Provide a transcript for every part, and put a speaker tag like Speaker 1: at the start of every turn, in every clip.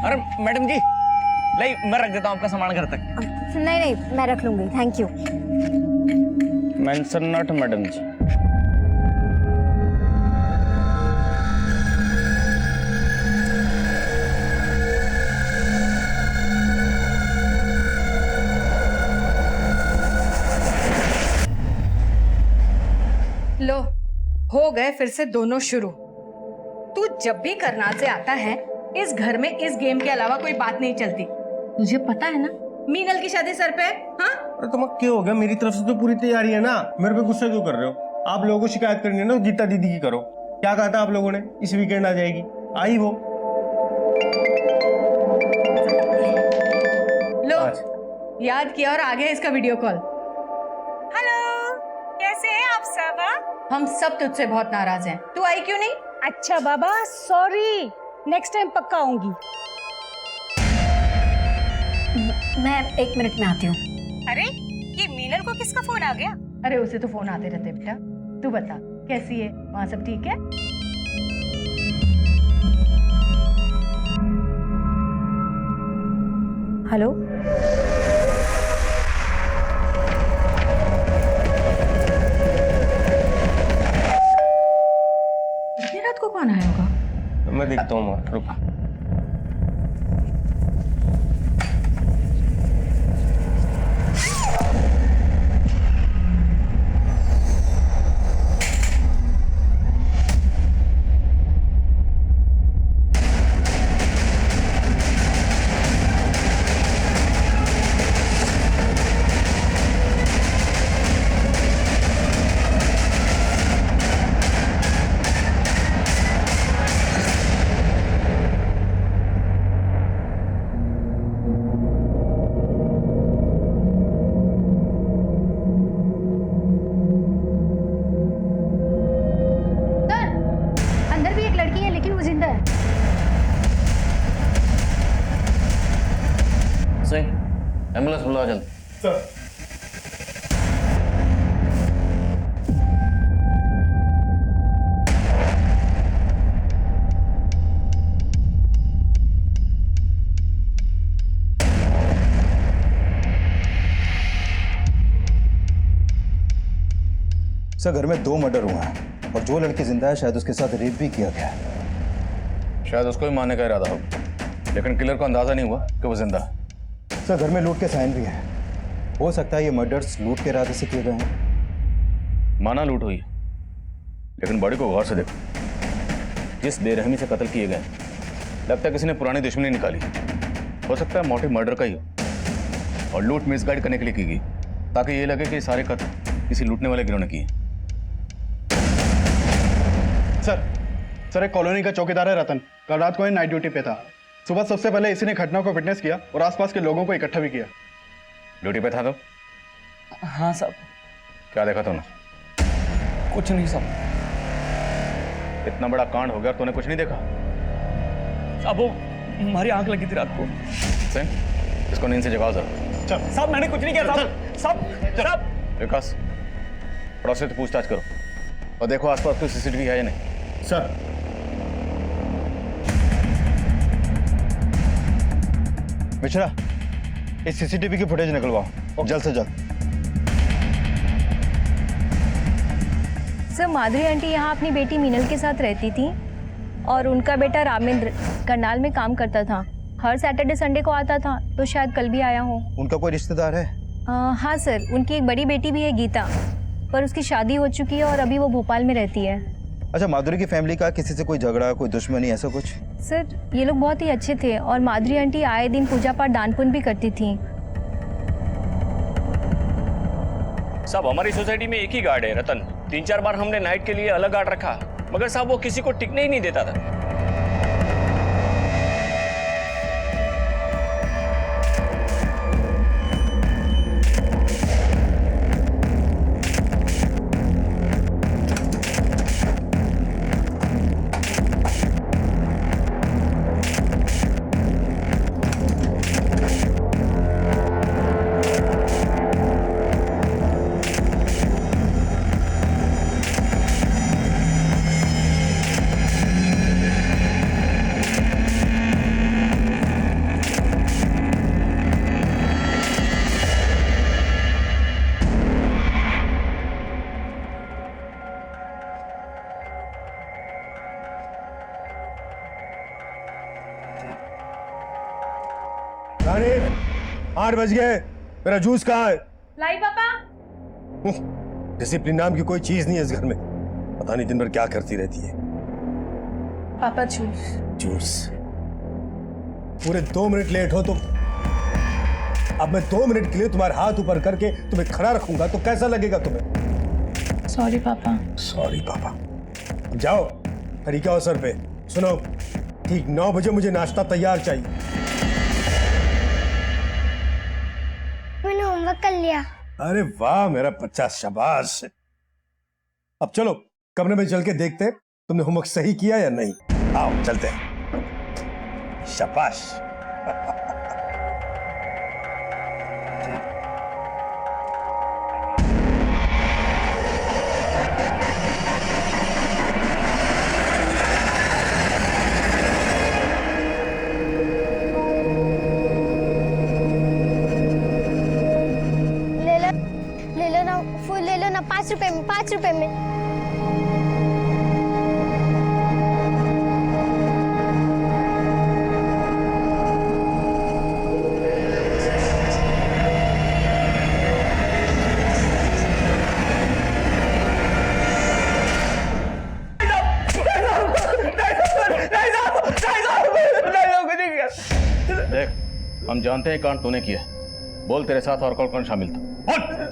Speaker 1: अरे मैडम जी, नहीं मैं रख देता हूँ आपका सामान घर तक।
Speaker 2: नहीं नहीं, मैं रख लूंगी, thank you.
Speaker 1: Mention not madam ji.
Speaker 3: लो, हो गए फिर से दोनों शुरू। तू जब भी करनाल से आता है इस घर में इस गेम के अलावा कोई बात नहीं चलती। तुझे पता है ना मीनल की शादी सर पे है। हाँ
Speaker 4: अरे तुम्हें क्या हो गया? मेरी तरफ से तो पूरी तैयारी है ना। मेरे पे गुस्सा क्यों कर रहे हो? आप लोगों को शिकायत करनी है ना, गीता दीदी की करो। क्या कहा था आप लोगों ने? इस वीकेंड आ जाएगी, आई वो।
Speaker 3: लो, याद किया और आ गया इसका वीडियो कॉल।
Speaker 5: हेलो, कैसे हैं आप सब?
Speaker 3: हम सब तुझसे बहुत नाराज हैं। तू आई क्यों नहीं?
Speaker 5: अच्छा बाबा, सॉरी, नेक्स्ट टाइम पक्का आऊंगी।
Speaker 2: मैं 1 मिनट में आती हूँ।
Speaker 5: अरे, ये मीनल को किसका फोन आ गया?
Speaker 3: अरे उसे तो फोन आते रहते बेटा। तू बता कैसी है, वहाँ सब ठीक है?
Speaker 2: हेलो,
Speaker 3: इतनी रात को कौन आया होगा?
Speaker 4: मैं देखता हूँ, रुक।
Speaker 2: अंदर भी एक लड़की है लेकिन वो जिंदा है।
Speaker 1: एम्बुलेंस बुलाओ जल्दी।
Speaker 4: सर,
Speaker 6: सर घर में 2 मर्डर हुआ है और जो लड़की जिंदा है शायद उसके साथ रेप भी किया गया है।
Speaker 7: शायद उसको ही मारने का इरादा हो, लेकिन किलर को अंदाजा नहीं हुआ कि वो जिंदा है।
Speaker 6: सर घर में लूट के साइन भी हैं। हो सकता है ये मर्डर्स लूट के इरादे से किए गए हैं।
Speaker 7: माना लूट हुई है, लेकिन बॉडी को गौर से देखो। जिस बेरहमी से कत्ल किए गए लगता है किसी ने पुरानी दुश्मनी निकाली। हो सकता है मोटिव मर्डर का ही हो और लूट मिसगाइड करने के लिए की गई, ताकि ये लगे कि ये सारे कत्ल किसी लूटने वाले गिरोह ने किए।
Speaker 8: सर एक कॉलोनी का चौकीदार है रतन। कल रात को ये नाइट ड्यूटी पे था। सुबह सबसे पहले इसी ने घटना को विटनेस किया और आसपास के लोगों को इकट्ठा भी किया।
Speaker 7: ड्यूटी पे था तो?
Speaker 1: हाँ साहब।
Speaker 7: क्या देखा तूने?
Speaker 1: कुछ नहीं साहब।
Speaker 7: इतना बड़ा कांड हो गया, तूने कुछ नहीं देखा?
Speaker 1: अब वो हमारी आंख लगी थी रात को।
Speaker 7: सिंह, इसको नींद से जगाओ जरा।
Speaker 1: साहब मैंने कुछ नहीं किया साहब। साहब
Speaker 7: विकास, पड़ोसी से पूछताछ करो और देखो आसपास कोई सीसीटीवी है या नहीं।
Speaker 4: सर।
Speaker 6: मिश्रा, इस सीसीटीवी की फुटेज निकलवाओ जल्द से जल्द।
Speaker 2: सर माधुरी आंटी यहाँ अपनी बेटी मीनल के साथ रहती थी और उनका बेटा रामेंद्र करनाल में काम करता था। हर सैटरडे संडे को आता था, तो शायद कल भी आया हो।
Speaker 6: उनका कोई रिश्तेदार है?
Speaker 2: हाँ सर, उनकी एक बड़ी बेटी भी है गीता, पर उसकी शादी हो चुकी है और अभी वो भोपाल में रहती है।
Speaker 6: अच्छा, माधुरी की फैमिली का किसी से कोई झगड़ा, कोई दुश्मनी, ऐसा कुछ?
Speaker 2: सर ये लोग बहुत ही अच्छे थे और माधुरी आंटी आए दिन पूजा पाठ दान पुण्य भी करती थी।
Speaker 1: साहब हमारी सोसाइटी में एक ही गार्ड है रतन। 3-4 बार हमने नाइट के लिए अलग गार्ड रखा, मगर साहब वो किसी को टिकने ही नहीं देता था।
Speaker 4: 8 बज गए, मेरा जूस कहाँ है?
Speaker 3: लाई पापा।
Speaker 4: डिसिप्लिन नाम की कोई चीज नहीं है इस घर में। पता नहीं दिन भर क्या करती रहती है।
Speaker 3: पापा जूस।
Speaker 4: जूस? पूरे 2 मिनट लेट हो तुम। अब मैं 2 मिनट के लिए तुम्हारे हाथ ऊपर करके तुम्हें खड़ा रखूंगा तो कैसा लगेगा तुम्हें?
Speaker 3: सॉरी पापा।
Speaker 4: सॉरी पापा। अब जाओ, तरीका हो सर पे। सुनो, ठीक 9 बजे मुझे नाश्ता तैयार चाहिए।
Speaker 9: मैंने होमवर्क कर लिया।
Speaker 4: अरे वाह मेरा बच्चा, शाबाश। अब चलो कमरे में चल के देखते हैं तुमने होमवर्क सही किया या नहीं। आओ चलते हैं। शाबाश।
Speaker 9: ले लो ना फूल, ले लो ना 5 रुपए में, 5 रुपए में।
Speaker 7: देख, हम जानते हैं कांड तूने किया। बोल, तेरे साथ और कौन कौन शामिल था?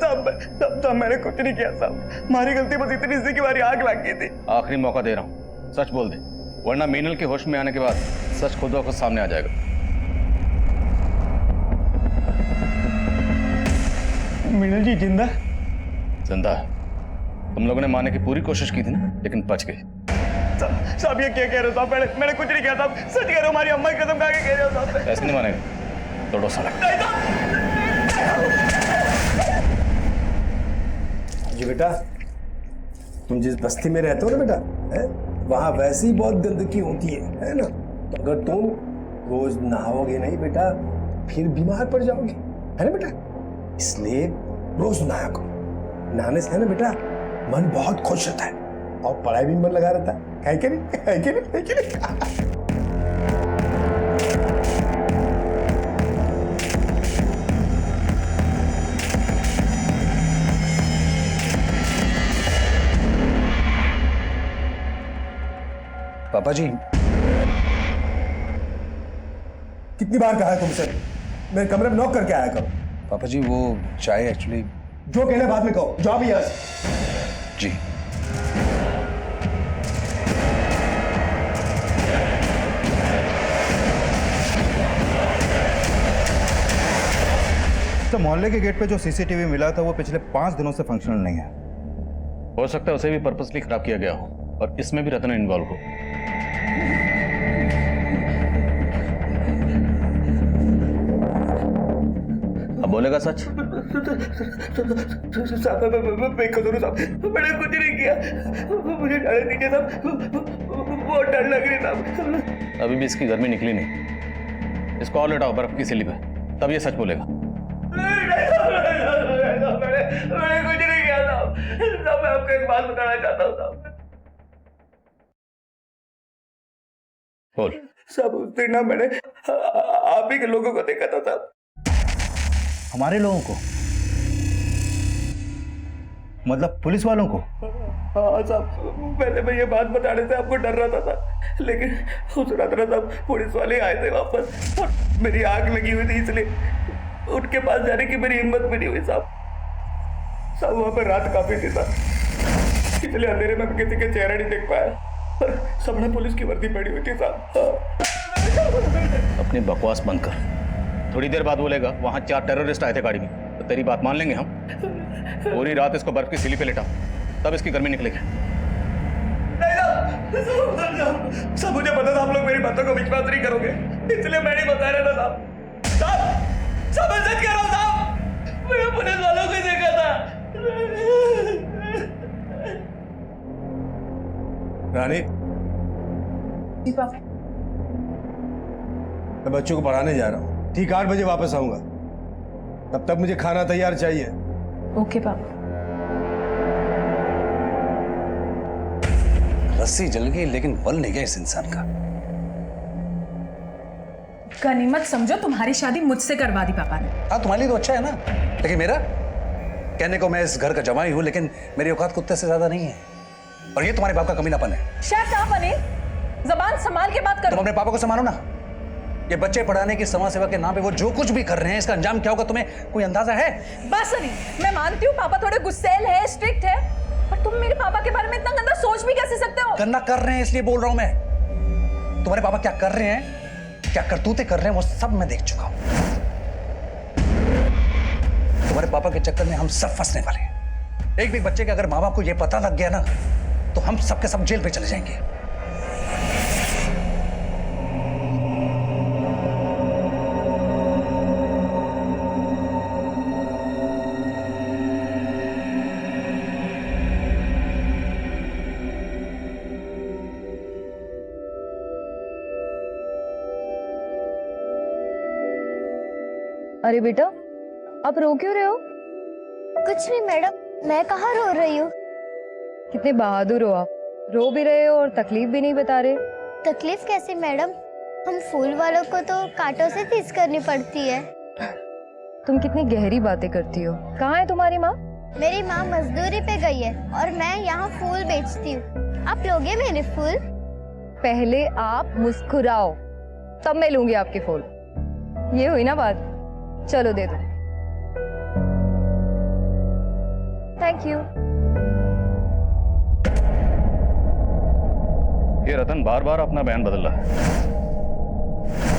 Speaker 1: साहब मैंने कुछ नहीं किया साहब। हमारी गलती बस इतनी सी कि हमारी आग लग गई थी।
Speaker 7: आखिरी मौका दे रहा हूँ, सच बोल दे, वरना मीनल के होश में आने के बाद सच खुद ब खुद सामने आ जाएगा।
Speaker 1: मीनल जी जिंदा?
Speaker 7: जिंदा है। तुम लोगों ने मारने की पूरी कोशिश की थी ना, लेकिन बच गए।
Speaker 1: साहब ये क्या कह रहे हो साहब? मैंने कुछ नहीं किया साहब। सच कह रहे हो, हमारी अम्मा की कसम खा के कह रहे हो साहब।
Speaker 7: ऐसे नहीं मानेगा, तोड़ो साला।
Speaker 4: जी बेटा, तुम जिस बस्ती में रहते हो ना बेटा, वहां वैसी बहुत गंदगी होती है ना? तो अगर तुम रोज नहाओगे नहीं बेटा, फिर बीमार पड़ जाओगे, है ना बेटा? इसलिए रोज नहाया करो। नहाने से है ना बेटा, मन बहुत खुश रहता है और पढ़ाई भी मन लगा रहता है कि नहीं? है कि नहीं? है कि नहीं?
Speaker 6: पापा जी,
Speaker 4: कितनी बार कहा है तुमसे मेरे कमरे में नॉक करके आया करो?
Speaker 6: पापा जी वो चाय एक्चुअली।
Speaker 4: जो कहना बाद में कहो, जाओ भी यहाँ से।
Speaker 6: जी। तो मोहल्ले के गेट पे जो सीसीटीवी मिला था वो पिछले 5 दिनों से फंक्शनल नहीं है।
Speaker 7: हो सकता है उसे भी पर्पसली खराब किया गया हो और इसमें भी रतन इन्वॉल्व हो। अब बोलेगा सच?
Speaker 1: साहब मैं बेकसूर साहब, मैंने कुछ नहीं किया। मुझे जाने दीजिए साहब, बहुत डर लग रही साहब।
Speaker 7: अभी भी इसकी गर्मी निकली नहीं। इसको और लेटाओ बर्फ की सिली पे, तब ये सच बोलेगा।
Speaker 1: मैंने कुछ नहीं किया साहब। साहब मैं आपको एक बात बताना चाहता हूँ साहब।
Speaker 7: बोल।
Speaker 1: साहब उस दिन ना मैंने आप ही के लोगों को देखा था साहब।
Speaker 6: हमारे लोगों को? मतलब पुलिस वालों को?
Speaker 1: हाँ साहब, पहले मैं ये बात बताने से आपको डर रहा था, लेकिन उस रात ना साहब पुलिस वाले आए थे वापस और मेरी आग लगी हुई थी, इसलिए उनके पास जाने की मेरी हिम्मत भी नहीं हुई साहब। साहब वहाँ पर रात काफी थी साहब, इसलिए अंधेरे में किसी का चेहरा नहीं देख पाया और सबने पुलिस की वर्दी पड़ी हुई थी साहब।
Speaker 7: अपनी बकवास बंद कर। थोड़ी देर बाद बोलेगा वहां 4 टेररिस्ट आए थे गाड़ी में, तो तेरी बात मान लेंगे हम? पूरी रात इसको बर्फ की सिली पे लेटा, तब इसकी गर्मी निकलेगी।
Speaker 1: सब मुझे पता था आप लोग मेरी बातों को विश्वास नहीं करोगे, इसलिए मैं नहीं बता रहा था साहब। सब मैं सच कह रहा हूँ साहब, मैंने पुलिस वालों को देखा था।
Speaker 4: रानी,
Speaker 3: जी पापा।
Speaker 4: मैं बच्चों को पढ़ाने जा रहा हूँ, ठीक 8 बजे वापस आऊंगा। तब तक मुझे खाना तैयार चाहिए।
Speaker 3: ओके पापा।
Speaker 6: रस्सी जल गई लेकिन बल नहीं गया इस इंसान का।
Speaker 3: गनीमत समझो तुम्हारी शादी मुझसे करवा दी पापा ने।
Speaker 10: हाँ, तुम्हारे लिए तो अच्छा है ना, लेकिन मेरा कहने को मैं इस घर का जमाई हूँ, लेकिन मेरी औकात कुत्ते से ज्यादा नहीं है। और ये तुम्हारे बाप का कमीनापन है।
Speaker 3: शट अप अनिल, जबान संभाल के बात करो।
Speaker 10: तुम अपने पापा को संभालो ना। ये बच्चे पढ़ाने की समाज सेवा के नाम पे वो जो कुछ भी कर रहे हैं, इसका अंजाम क्या होगा तुम्हें कोई अंदाजा है?
Speaker 3: बस अनिल, मैं मानती हूँ पापा थोड़े गुस्सैल है, स्ट्रिक्ट है, पर तुम मेरे पापा के बारे में इतना गंदा सोच भी कैसे सकते हो?
Speaker 10: गंदा कर रहे हैं इसलिए बोल रहा हूं मैं। तुम्हारे पापा क्या कर रहे हैं, क्या करतूते कर रहे हैं, वो सब मैं देख चुका हूं। तुम्हारे पापा के चक्कर में हम सब फंसने वाले हैं। एक भी बच्चे के अगर माँ बाप को यह पता लग गया ना, तो हम सबके सब जेल पे चले जाएंगे।
Speaker 2: अरे बेटा, आप रो क्यों रहे हो?
Speaker 9: कुछ नहीं मैडम, मैं कहाँ रो रही हूँ।
Speaker 2: कितने बहादुर हो आप, रो भी रहे हो और तकलीफ भी नहीं बता रहे।
Speaker 9: तकलीफ कैसी मैडम, हम फूल वालों को तो कांटों से तीस करनी पड़ती है।
Speaker 2: तुम कितनी गहरी बातें करती हो। कहाँ है तुम्हारी माँ?
Speaker 9: मेरी माँ मजदूरी पे गई है और मैं यहाँ फूल बेचती हूँ। आप लोगे मेरे फूल?
Speaker 2: पहले आप मुस्कुराओ, तब मैं लूंगी आपके फूल। ये हुई ना बात, चलो दे दो। Thank you.
Speaker 7: ये रतन बार बार अपना बयान बदल रहा है,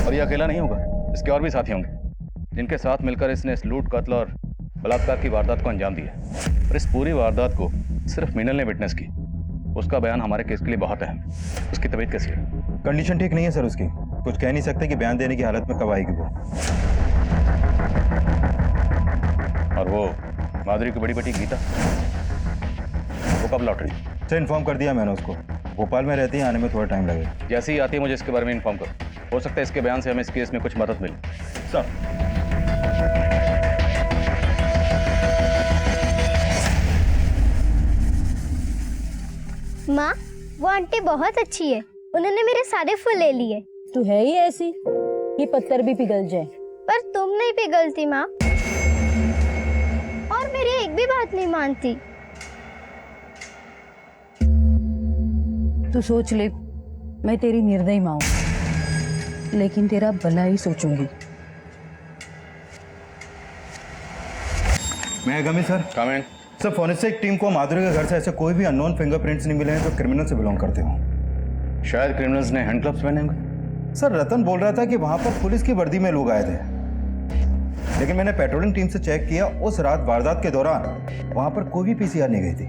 Speaker 7: और ये अकेला नहीं होगा, इसके और भी साथी होंगे जिनके साथ मिलकर इसने इस लूट, कत्ल और बलात्कार की वारदात को अंजाम दिया। और इस पूरी वारदात को सिर्फ मीनल ने विटनेस की। उसका बयान हमारे केस के लिए बहुत अहम है। उसकी तबीयत कैसी है?
Speaker 6: कंडीशन ठीक नहीं है सर उसकी, कुछ कह नहीं सकते कि बयान देने की हालत में कब आएगी वो।
Speaker 7: और वो माधुरी की बड़ी बेटी गीता, वो कब लौट रही?
Speaker 6: सर इन्फॉर्म कर दिया मैंने उसको, भोपाल में रहती है, आने में थोड़ा टाइम लगेगा।
Speaker 7: जैसे ही आती है मुझे इसके बारे में इन्फॉर्म करो। हो सकता है इसके बयान से हमें इस केस में कुछ मदद मिले।
Speaker 6: सर
Speaker 9: माँ, वो आंटी बहुत अच्छी है, उन्होंने मेरे सारे फूल ले लिए।
Speaker 5: तू है ही ऐसी, ये पत्थर भी पिघल जाए।
Speaker 9: पर तुम नहीं पिघलती माँ, और मेरी एक भी बात नहीं मानती।
Speaker 5: तू सोच ले, मैं तेरी निर्दयी माँ हूं, लेकिन तेरा भला ही सोचूंगी।
Speaker 6: मैं गमी sir.
Speaker 7: Comment.
Speaker 6: Sir forensic team को माधुरी के घर से ऐसे कोई भी अननोन फिंगरप्रिंट्स नहीं मिले हैं जो क्रिमिनल से बिलोंग करते हो।
Speaker 7: शायद क्रिमिनल्स ने हैंड ग्लव्स पहने होंगे।
Speaker 6: सर रतन बोल रहा था कि वहां पर पुलिस की वर्दी में लोग आए थे, लेकिन मैंने पेट्रोलिंग टीम से चेक किया, उस रात वारदात के दौरान वहां पर कोई भी पीसीआर नहीं गई थी।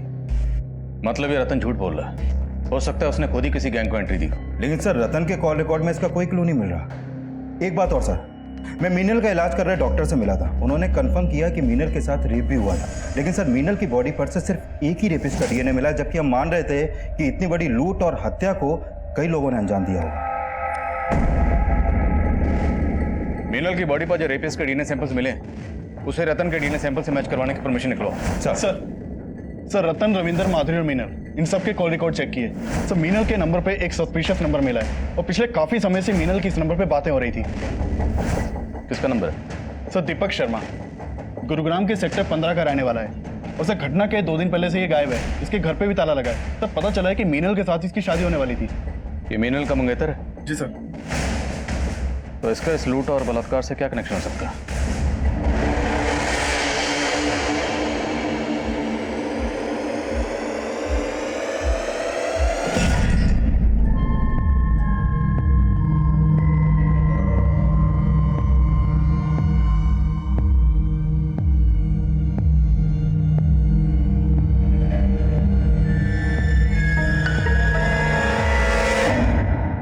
Speaker 7: मतलब ये रतन झूठ बोल रहा है। हो सकता है उसने खुद ही किसी गैंग को एंट्री दी।
Speaker 6: लेकिन सर रतन के कॉल रिकॉर्ड में इसका कोई क्लू नहीं मिल रहा। एक बात और सर, मैं मीनल का इलाज कर रहे डॉक्टर से मिला था, उन्होंने कंफर्म किया कि मीनल के साथ रेप भी हुआ था। लेकिन सर मीनल की बॉडी पर से सिर्फ एक ही रेपिस्ट का डीएनए मिला, जबकि हम मान रहे थे कि इतनी बड़ी लूट और हत्या को कई लोगों ने अंजाम दिया होगा।
Speaker 7: मीनल की बॉडी पर जो रेपिस्ट के डीएनए सैंपल्स मिले, उसे रतन के डीएनए सैंपल से मैच करवाने की परमिशन निकलवाओ।
Speaker 8: सर रतन, रविंदर, माधुरी और मीनल, इन सब के कॉल रिकॉर्ड चेक किए। सर मीनल के नंबर पे एक सस्पिशियस नंबर मिला है, और पिछले काफी समय से मीनल की इस नंबर पे बातें हो रही थी।
Speaker 7: किसका नंबर है?
Speaker 8: सर दीपक शर्मा, गुरुग्राम के सेक्टर 15 का रहने वाला है। और सर घटना के 2 दिन पहले से ये गायब है, इसके घर पे भी ताला लगा है। सर पता चला है कि मीनल के साथ इसकी शादी होने वाली थी।
Speaker 7: ये मीनल का मंगेतर है?
Speaker 8: जी सर।
Speaker 7: तो इसका इस लूट और बलात्कार से क्या कनेक्शन हो सकता है?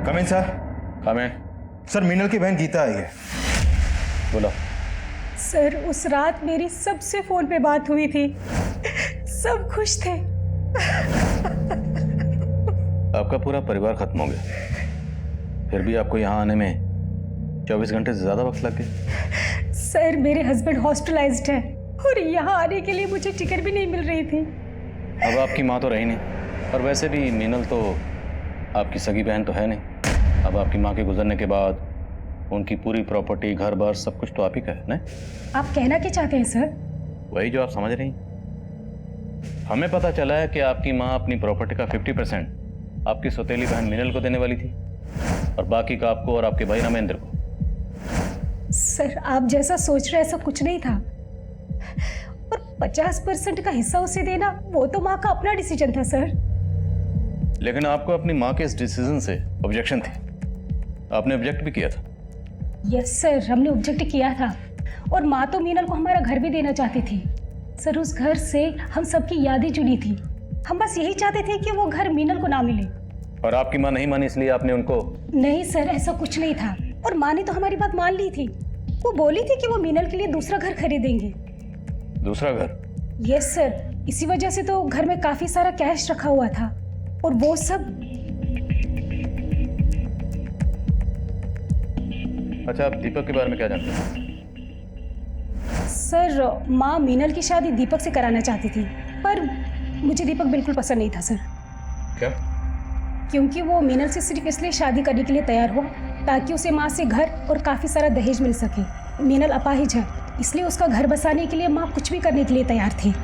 Speaker 6: Coming sir.
Speaker 7: हमें
Speaker 6: सर मीनल की बहन गीता आई है।
Speaker 7: बोला।
Speaker 5: सर उस रात मेरी सबसे फोन पे बात हुई थी, सब खुश थे।
Speaker 7: आपका पूरा परिवार खत्म हो गया, फिर भी आपको यहाँ आने में 24 घंटे से ज्यादा वक्त लग गया।
Speaker 5: सर मेरे हस्बैंड हॉस्पिटलाइज्ड हैं और यहाँ आने के लिए मुझे टिकट भी नहीं मिल रही थी।
Speaker 7: अब आपकी माँ तो रही नहीं, और वैसे भी मीनल तो आपकी सगी बहन तो है नहीं। अब आपकी माँ के गुजरने के बाद उनकी पूरी प्रॉपर्टी, घर बार सब कुछ तो आप ही का है ना?
Speaker 5: आप कहना क्या चाहते हैं सर?
Speaker 7: वही जो आप समझ रही हैं। हमें पता चला है कि आपकी माँ अपनी प्रॉपर्टी का 50% आपकी सौतेली बहन मीनल को देने वाली थी और बाकी का आपको और आपके भाई रामेंद्र को।
Speaker 5: सर आप जैसा सोच रहे हैं ऐसा कुछ नहीं था, और 50% का हिस्सा उसे देना वो तो माँ का अपना डिसीजन था सर।
Speaker 7: लेकिन आपको अपनी माँ के इस डिसीजन से ऑब्जेक्शन थी, आपने ऑब्जेक्ट भी किया था।
Speaker 5: यस सर, हमने ऑब्जेक्ट किया था, और माँ तो मीनल को हमारा घर भी देना चाहती थी सर। उस घर से हम सबकी यादें जुड़ी थी, हम बस यही चाहते थे कि वो घर मीनल को ना मिले।
Speaker 7: और आपकी माँ नहीं मानी इसलिए आपने उनको?
Speaker 5: नहीं सर, ऐसा कुछ नहीं था, और माँ ने तो हमारी बात मान ली थी। वो बोली थी कि वो मीनल के लिए दूसरा घर खरीदेंगे।
Speaker 7: दूसरा घर?
Speaker 5: यस सर, इसी वजह से तो घर में काफी सारा कैश रखा हुआ था, और वो सब।
Speaker 7: अच्छा, आप दीपक के बारे में क्या जानते हैं?
Speaker 5: सर माँ मीनल की शादी दीपक से कराना चाहती थी, पर मुझे दीपक बिल्कुल पसंद नहीं था सर।
Speaker 7: क्या?
Speaker 5: क्योंकि वो मीनल से सिर्फ इसलिए शादी करने के लिए तैयार हुआ ताकि उसे माँ से घर और काफ़ी सारा दहेज मिल सके। मीनल अपाहिज है, इसलिए उसका घर बसाने के लिए माँ कुछ भी करने के लिए तैयार थी।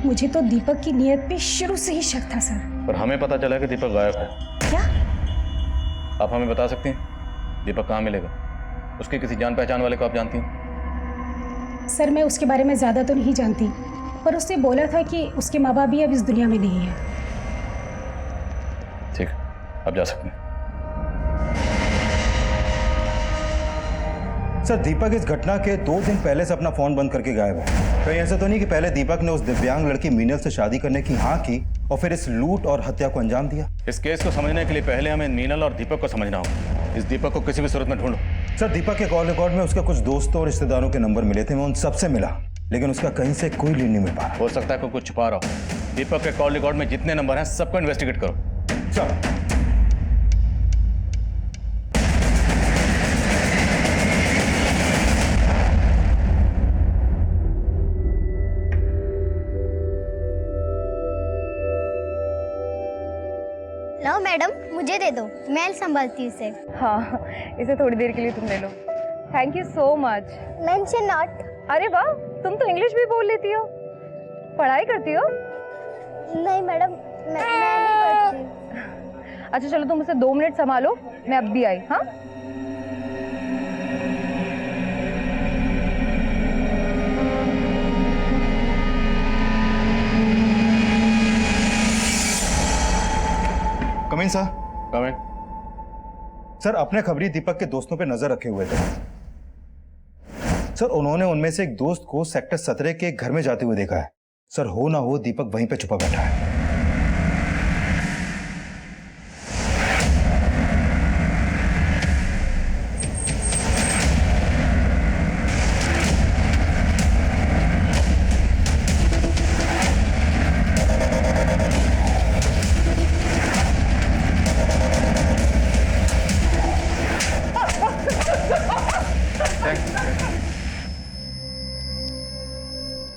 Speaker 5: मुझे तो दीपक की नीयत पे शुरू से ही शक था सर।
Speaker 7: पर हमें पता चला कि दीपक गायब है।
Speaker 5: क्या?
Speaker 7: आप हमें बता सकते हैं दीपक कहाँ मिलेगा? उसके किसी जान पहचान वाले को आप जानती हैं?
Speaker 5: सर मैं उसके बारे में ज़्यादा तो नहीं जानती, पर उसने बोला था कि उसके माँ बाप भी अब इस दुनिया में नहीं है।
Speaker 7: ठीक, आप जा सकते हैं।
Speaker 6: सर दीपक इस घटना के 2 दिन पहले से अपना फोन बंद करके गायब है। कहीं ऐसा तो नहीं कि पहले दीपक ने उस दिव्यांग लड़की मीनल से शादी करने की हाँ की और फिर इस लूट और हत्या को अंजाम दिया?
Speaker 7: इस केस को समझने के लिए पहले हमें मीनल और दीपक को समझना होगा। इस दीपक को किसी भी सूरत में ढूंढो।
Speaker 6: सर दीपक के कॉल रिकॉर्ड में उसके कुछ दोस्तों और रिश्तेदारों के नंबर मिले थे, मैं उन सबसे मिला, लेकिन उसका कहीं से कोई लीड नहीं मिल पा रहा।
Speaker 7: हो सकता है कोई कुछ छुपा रहा हो। दीपक के कॉल रिकॉर्ड में जितने नंबर हैं सबको इन्वेस्टिगेट करो।
Speaker 6: सर
Speaker 9: लो मैडम, मुझे दे दो, मैं संभालती हूँ इसे।
Speaker 2: हाँ, इसे थोड़ी देर के लिए तुम ले लो। Thank you so much.
Speaker 9: Mention not.
Speaker 2: अरे वाह, तुम तो इंग्लिश भी बोल लेती हो। पढ़ाई करती हो?
Speaker 9: नहीं मैडम, मैं नहीं पढ़ती।
Speaker 2: अच्छा चलो, तुम उसे 2 मिनट संभालो, मैं अब भी आई। हाँ
Speaker 6: कमिंग सर।
Speaker 7: कमिंग।
Speaker 6: सर अपने खबरी दीपक के दोस्तों पे नजर रखे हुए थे सर। उन्होंने उनमें से एक दोस्त को सेक्टर 17 के घर में जाते हुए देखा है सर। हो ना हो दीपक वहीं पे छुपा बैठा है।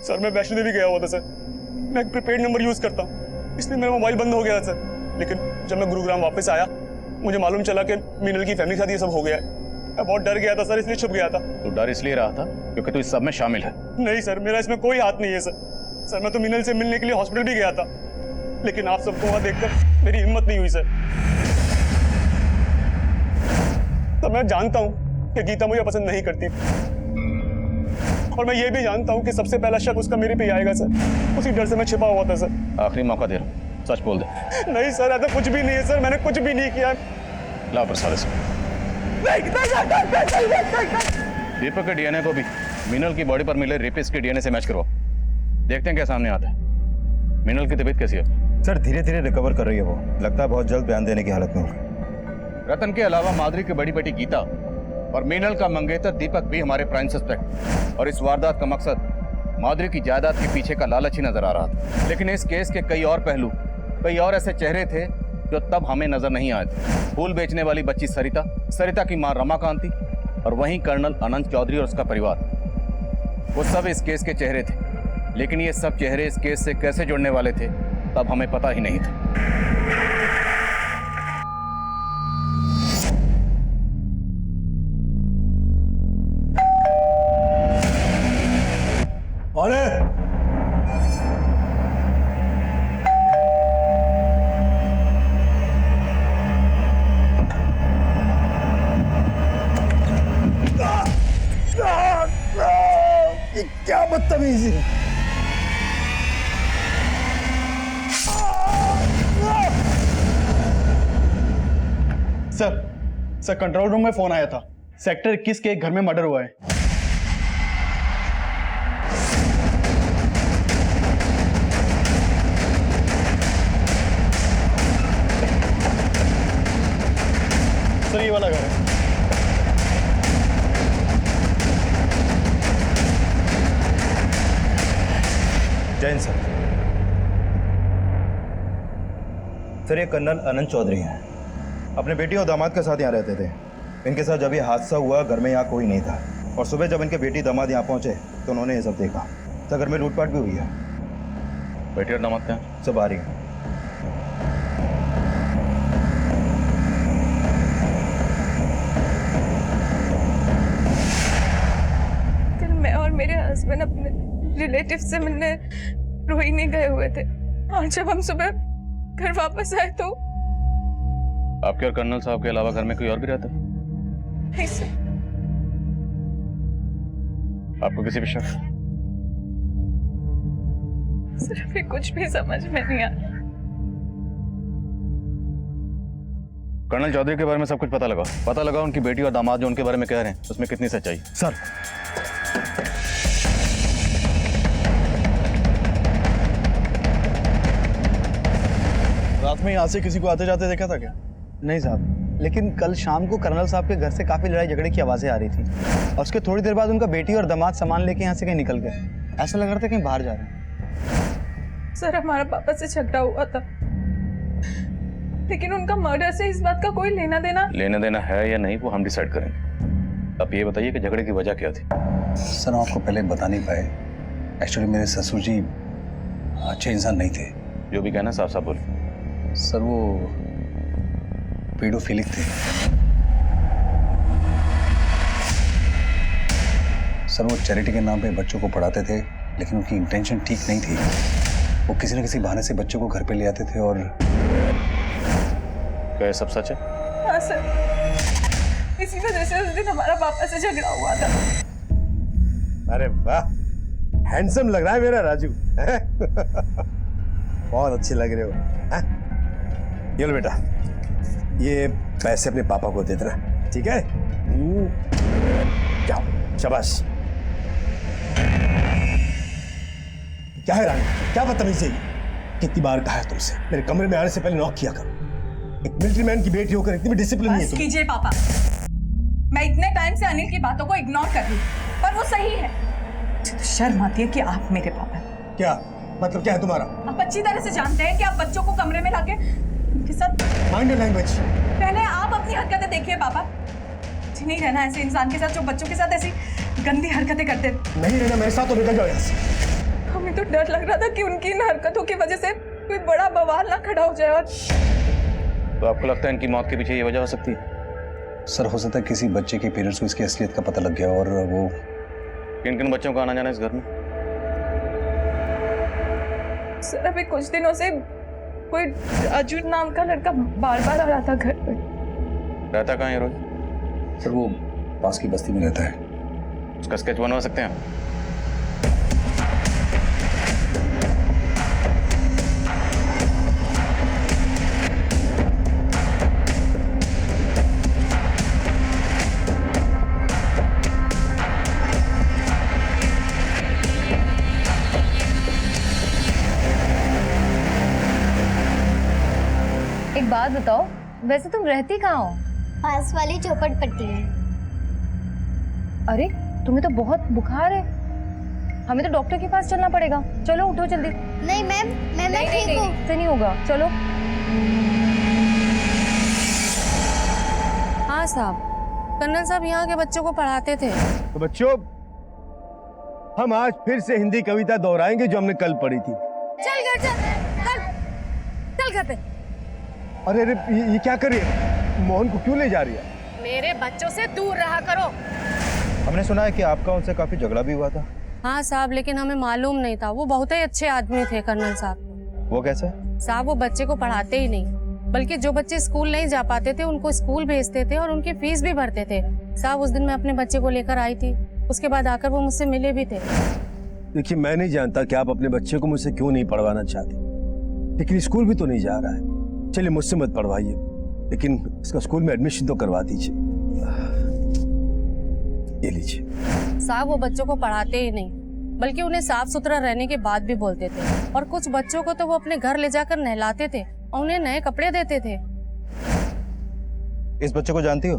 Speaker 11: सर मैं वैष्णो देवी गया हुआ था सर। मैं एक प्रीपेड नंबर यूज करता हूँ, इसलिए मेरा मोबाइल बंद हो गया था सर। लेकिन जब मैं गुरुग्राम वापस आया मुझे मालूम चला कि मीनल की फैमिली के साथ ये सब हो गया है। मैं बहुत डर गया था सर, इसलिए छुप गया था।
Speaker 7: तो डर इसलिए रहा था क्योंकि तू इस सब में शामिल है?
Speaker 11: नहीं सर, मेरा इसमें कोई हाथ नहीं है सर। सर मैं तो मीनल से मिलने के लिए हॉस्पिटल भी गया था, लेकिन आप सबको वहां देखकर मेरी हिम्मत नहीं हुई सर। तो मैं जानता हूँ कि गीता मुझे पसंद नहीं करती, और मैं ये भी जानता हूँ कि सबसे पहला शक उसका मेरे पे ही आएगा सर। उसी डर से मैं छिपा हुआ था सर।
Speaker 7: आखिरी मौका दे रहा हूँ, सच बोल दे।
Speaker 11: नहीं सर, ऐसा कुछ भी नहीं है सर, मैंने कुछ भी नहीं किया।
Speaker 7: ला प्रसाद से। दीपक के डीएनए को भी मीनल की बॉडी पर मिले रेपिस्ट के डीएनए से मैच करवाओ, देखते हैं क्या सामने आता है। मीनल की तबीयत कैसी है?
Speaker 6: सर धीरे धीरे रिकवर कर रही है वो, लगता है बहुत जल्द बयान देने की हालत में होगी।
Speaker 7: रतन के अलावा माधुरी की बड़ी बेटी गीता और मीनल का मंगेतर दीपक भी हमारे प्राइम सस्पेक्ट, और इस वारदात का मकसद माधुरी की जायदाद के पीछे का लालच ही नजर आ रहा था। लेकिन इस केस के कई और पहलू, कई और ऐसे चेहरे थे जो तब हमें नजर नहीं आए थे। फूल बेचने वाली बच्ची सरिता, सरिता की मां रमाकांति, और वहीं कर्नल अनंत चौधरी और उसका परिवार, वो सब इस केस के चेहरे थे। लेकिन ये सब चेहरे इस केस से कैसे जुड़ने वाले थे तब हमें पता ही नहीं था।
Speaker 4: बदतमीजी।
Speaker 8: सर कंट्रोल रूम में फोन आया था, सेक्टर 21 के एक घर में मर्डर हुआ है। सर ये वाला घर है।
Speaker 6: जैन सर ये कर्नल अनंत चौधरी हैं, अपने बेटी और दामाद के साथ यहाँ रहते थे। इनके साथ जब ये हादसा हुआ घर में यहाँ कोई नहीं था, और सुबह जब इनके बेटी दामाद यहाँ पहुँचे तो उन्होंने ये सब देखा। तो घर में लूटपाट भी हुई है।
Speaker 7: बेटी और दामाद क्या
Speaker 6: सब आ रही है।
Speaker 12: कल मैं और मेरे हस्बैंड अपने रिलेटिव से मिलने रोहिणी गए हुए थे, और जब हम सुबह घर वापस आए तो
Speaker 7: आपके और कर्नल साहब के अलावा घर में कोई और भी रहता है?
Speaker 12: नहीं सर।
Speaker 7: आपको किसी पे शक?
Speaker 12: सर अभी कुछ भी समझ में नहीं आ रहा।
Speaker 7: कर्नल चौधरी के बारे में सब कुछ पता लगा उनकी बेटी और दामाद जो उनके बारे में कह रहे हैं उसमें कितनी सच्चाई?
Speaker 6: सर
Speaker 8: रात में यहाँ से किसी को आते जाते देखा था क्या?
Speaker 13: नहीं साहब, लेकिन कल शाम को कर्नल साहब के घर से काफी लड़ाई झगड़े की आवाजें आ रही थी, और उसके थोड़ी देर बाद उनका बेटी और दामाद सामान लेके यहाँ से कहीं निकल गए। ऐसा लग रहा था कहीं बाहर जा रहे हैं।
Speaker 12: सर हमारा पापा से झगड़ा हुआ था, लेकिन उनका मर्डर से इस बात का कोई लेना देना
Speaker 7: है या नहीं वो हम डिसाइड करेंगे। आप ये बताइए कि झगड़े की वजह क्या थी?
Speaker 10: सर हम आपको पहले बता नहीं पाए, एक्चुअली मेरे ससुर जी अच्छे इंसान नहीं थे।
Speaker 7: जो भी कहना साफ साफ बोले।
Speaker 10: सर वो पेडोफिलिक थे। सर वो चैरिटी के नाम पे बच्चों को पढ़ाते थे, लेकिन उनकी इंटेंशन ठीक नहीं थी। वो किसी न किसी बहाने से बच्चों को घर पे ले आते थे। और
Speaker 7: क्या ये सब सच है?
Speaker 12: हाँ सर, इसी वजह से उस दिन हमारा पापा से झगड़ा हुआ था।
Speaker 4: अरे वाह, हैंडसम लग रहा है मेरा राजू। बहुत अच्छे लग रहे हो। ये लो बेटा, ये पैसे अपने पापा को दे देना, ठीक है? जाओ, शाबाश। क्या है रानी, क्या बदतमीजी है? कितनी बार कहा है तुमसे मेरे कमरे में आने से पहले नॉक किया करो। एक मिलिट्री मैन की बेटी होकर इतनी भी डिसिप्लिन नहीं है तुम।
Speaker 3: कीजिए पापा, मैं इतने टाइम से अनिल की बातों को इग्नोर कर रही हूँ, पर वो सही है। मुझे तो शर्म आती है कि आप मेरे पापा।
Speaker 4: क्या मतलब क्या है तुम्हारा?
Speaker 3: आप अच्छी तरह से जानते हैं कि आप बच्चों को कमरे में लाके उनके साथ
Speaker 4: माइंड लैंग्वेज।
Speaker 3: पहले आप अपनी हरकतें देखिए पापा। नहीं रहना ऐसे इंसान के साथ जो बच्चों के साथ ऐसी गंदी हरकतें करते।
Speaker 4: नहीं रहना मेरे साथ, तो निकल जाओ यहाँ से।
Speaker 12: हमें तो डर लग रहा था कि उनकी इन हरकतों की वजह से कोई बड़ा बवाल ना खड़ा हो जाए। और
Speaker 7: तो आपको लगता है इनकी मौत के पीछे ये वजह हो सकती है?
Speaker 10: सर हो सकता है किसी बच्चे के पेरेंट्स को इसकी असलियत का पता लग गया, और वो
Speaker 7: किन किन बच्चों का आना जाना इस घर में?
Speaker 12: सर अभी कुछ दिनों से कोई राजू नाम का लड़का बार बार आ रहा था घर पे।
Speaker 7: रहता कहाँ है रोज?
Speaker 10: सर वो पास की बस्ती में रहता है।
Speaker 7: उसका स्केच बनवा सकते हैं?
Speaker 2: एक बात बताओ, वैसे तुम रहती कहाँ हो?
Speaker 9: पास वाली झोपड़पट्टी में।
Speaker 2: अरे तुम्हें तो बहुत बुखार है, हमें तो डॉक्टर के पास चलना पड़ेगा। चलो उठो जल्दी।
Speaker 9: नहीं मैम, मैं ठीक हूँ।
Speaker 2: इससे नहीं होगा, चलो।
Speaker 12: हाँ साहब, कर्नल साहब यहाँ के बच्चों को पढ़ाते थे।
Speaker 4: तो बच्चों, हम आज फिर से हिंदी कविता दोहराएंगे जो हमने कल पढ़ी थी।
Speaker 12: चल घर चल घर पे।
Speaker 4: अरे अरे ये क्या कर रही है? मोहन को क्यों ले जा रही है?
Speaker 3: मेरे बच्चों से दूर रहा करो।
Speaker 6: हमने सुना है कि आपका उनसे काफी झगड़ा भी हुआ था।
Speaker 12: हाँ साहब, लेकिन हमें मालूम नहीं था। वो बहुत ही अच्छे आदमी थे कर्नल साहब।
Speaker 6: वो कैसे?
Speaker 12: साहब वो बच्चे को पढ़ाते ही नहीं, बल्कि जो बच्चे स्कूल नहीं जा पाते थे उनको स्कूल भेजते थे और उनकी फीस भी भरते थे। साहब उस दिन मैं अपने बच्चे को लेकर आई थी, उसके बाद आकर वो मुझसे मिले भी थे।
Speaker 4: देखिए, मैं नहीं जानता कि आप अपने बच्चे को मुझसे क्यों नहीं पढ़वाना चाहते, लेकिन स्कूल भी तो नहीं जा रहा है। चलिए, मुझसे मत पढ़वाइए, लेकिन इसका स्कूल में एडमिशन तो करवा दीजिए। ये लीजिए।
Speaker 14: साहब, वो बच्चों को पढ़ाते ही नहीं, बल्कि उन्हें साफ सुथरा रहने की बात भी बोलते थे, और कुछ बच्चों को तो वो अपने घर ले जाकर नहलाते थे और उन्हें नए कपड़े देते थे।
Speaker 6: इस बच्चे को जानती हो?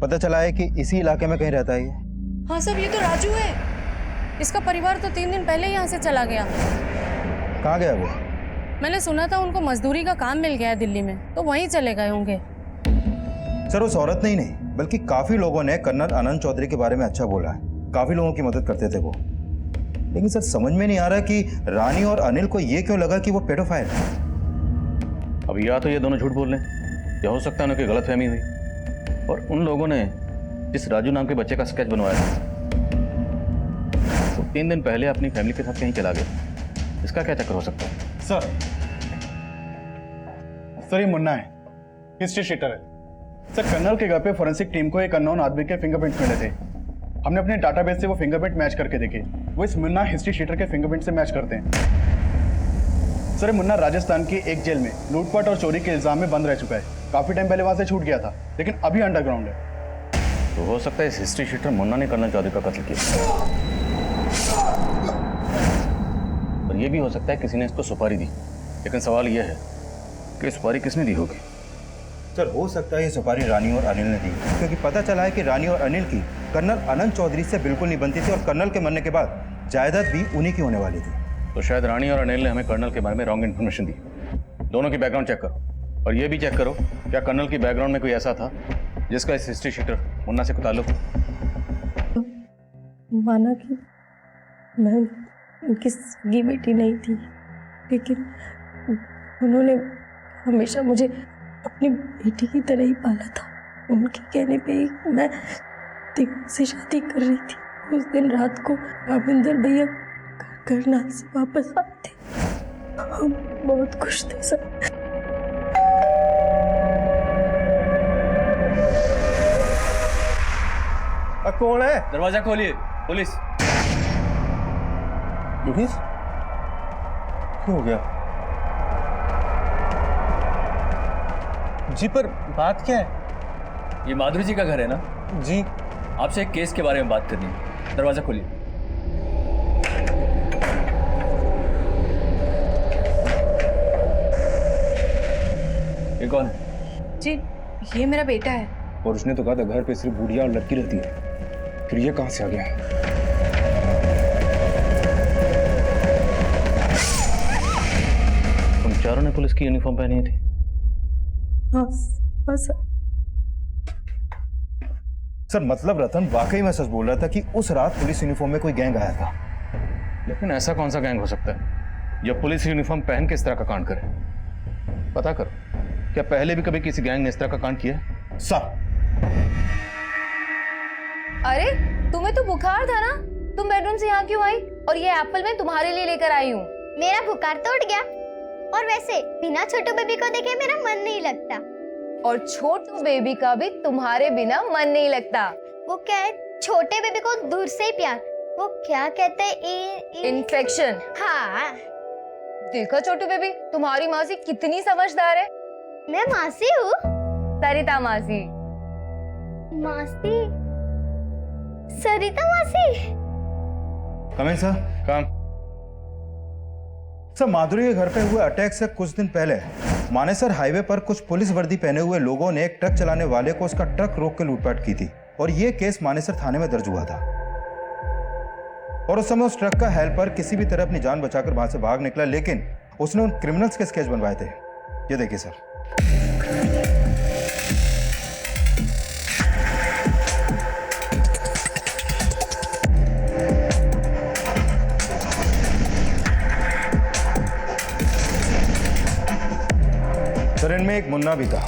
Speaker 6: पता चला है कि इसी इलाके में कहीं रहता है ये।
Speaker 14: हाँ साहब, ये तो राजू है। इसका परिवार तो 3 दिन पहले यहाँ से चला गया।
Speaker 6: कहाँ गया वो?
Speaker 14: मैंने सुना था उनको मजदूरी का काम मिल गया है दिल्ली में, तो वहीं चले गए होंगे।
Speaker 6: सर, उस औरत ने ही नहीं बल्कि काफी लोगों ने कर्नल आनंद चौधरी के बारे में अच्छा बोला है। काफी लोगों की मदद करते थे वो। लेकिन सर, समझ में नहीं आ रहा कि रानी और अनिल को ये क्यों लगा कि वो पेडोफाइल है।
Speaker 7: अब या तो ये दोनों झूठ बोल रहे हैं, या हो सकता है उनकी गलतफहमी हुई, और उन लोगों ने जिस राजू नाम के बच्चे का स्केच बनवाया वो 3 दिन पहले अपनी फैमिली के साथ कहीं चला गया। इसका क्या चक्कर हो सकता है?
Speaker 8: सर ये मुन्ना है, हिस्ट्री शीटर है। सर, कर्नल के घर पे फोरेंसिक टीम को एक अननोन आदमी के फिंगरप्रिंट्स मिले थे। हमने अपने डाटाबेस से वो फिंगरप्रिंट मैच करके देखे, वो इस मुन्ना हिस्ट्री शीटर के फिंगरप्रिंट से मैच करते हैं। सर, मुन्ना राजस्थान की एक जेल में लूटपाट और चोरी के इल्जाम में बंद रह चुका है। काफी टाइम पहले वहां से छूट गया था, लेकिन अभी अंडरग्राउंड है।
Speaker 7: तो हो सकता है इस हिस्ट्री शीटर मुन्ना ने कर्नल चौधरी का कत्ल किया, और ये भी हो सकता है किसी ने इसको सुपारी दी। लेकिन सवाल यह है कि सुपारी किसने दी होगी?
Speaker 6: सर, हो सकता है ये सुपारी रानी और अनिल ने दी, क्योंकि पता चला है कि रानी और अनिल की कर्नल आनंद चौधरी से बिल्कुल नहीं बनती थी, और कर्नल के मरने के बाद जायदाद भी उन्हीं की होने वाली थी।
Speaker 7: तो शायद रानी और अनिल ने हमें कर्नल के बारे में रॉन्ग इन्फॉर्मेशन दी। दोनों की बैकग्राउंड चेक करो, और ये भी चेक करो क्या कर्नल की बैकग्राउंड में कोई ऐसा था जिसका इस हिस्ट्री शीटर मुन्ना से कोई ताल्लुक हो।
Speaker 12: माना कि मैं उनकी सगी बेटी नहीं थी, लेकिन उन्होंने हमेशा मुझे अपनी बेटी की तरह ही पाला था। उनके कहने पे ही मैं दिल से शादी कर रही थी। उस दिन रात को रामेंद्र भैया करनाल से वापस आते, हम बहुत खुश थे सब।
Speaker 4: कौन है?
Speaker 11: दरवाजा खोलिए, पुलिस।
Speaker 4: पुलिस? क्या हो गया?
Speaker 11: जी, पर बात क्या है? ये माधुरी जी का घर है ना? जी। आपसे एक केस के बारे में बात करनी है। दरवाजा खोलिए। ये कौन है?
Speaker 14: जी, ये मेरा बेटा है।
Speaker 11: और उसने तो कहा था घर पे सिर्फ बुढ़िया और लड़की रहती है, फिर ये कहां से आ गया?
Speaker 7: तुम चारों ने पुलिस की यूनिफॉर्म पहनी थी?
Speaker 12: हाँ सर।
Speaker 6: सर, मतलब रतन वाकई में सच बोल रहा था कि उस रात पुलिस यूनिफॉर्म में कोई गैंग आया था।
Speaker 7: लेकिन ऐसा कौन सा गैंग हो सकता है जो पुलिस यूनिफॉर्म पहन के इस तरह का कांड करे? पता करो, क्या पहले भी कभी किसी गैंग ने इस तरह का कांड किया है?
Speaker 6: सर,
Speaker 2: अरे तुम्हें तो बुखार था ना, तुम बेडरूम से यहाँ क्यों आई? और ये एप्पल मैं तुम्हारे लिए लेकर आई हूँ।
Speaker 9: मेरा बुखार तो उठ गया, और वैसे बिना छोटू बेबी को देखे मेरा मन नहीं लगता।
Speaker 2: और छोटू बेबी का भी तुम्हारे बिना मन नहीं लगता।
Speaker 9: वो क्या है, छोटे बेबी को दूर से ही प्यार, वो क्या कहते हैं,
Speaker 2: इन्फेक्शन।
Speaker 9: हाँ।
Speaker 2: देखो छोटू बेबी, तुम्हारी मासी कितनी समझदार है।
Speaker 9: मैं मासी हूँ?
Speaker 2: सरिता मासी।
Speaker 9: मासी? सरिता मासी?
Speaker 6: कमें सर।
Speaker 7: काम।
Speaker 6: सर, माधुरी के घर पे हुए अटैक से कुछ दिन पहले मानेसर हाईवे पर कुछ पुलिस वर्दी पहने हुए लोगों ने एक ट्रक चलाने वाले को उसका ट्रक रोक के लूटपाट की थी, और यह केस मानेसर थाने में दर्ज हुआ था। और उस समय उस ट्रक का हेल्पर किसी भी तरह अपनी जान बचाकर वहां से भाग निकला, लेकिन उसने उन क्रिमिनल्स के स्केच बनवाए थे। ये देखिए सर। सर, इनमें एक मुन्ना भी था।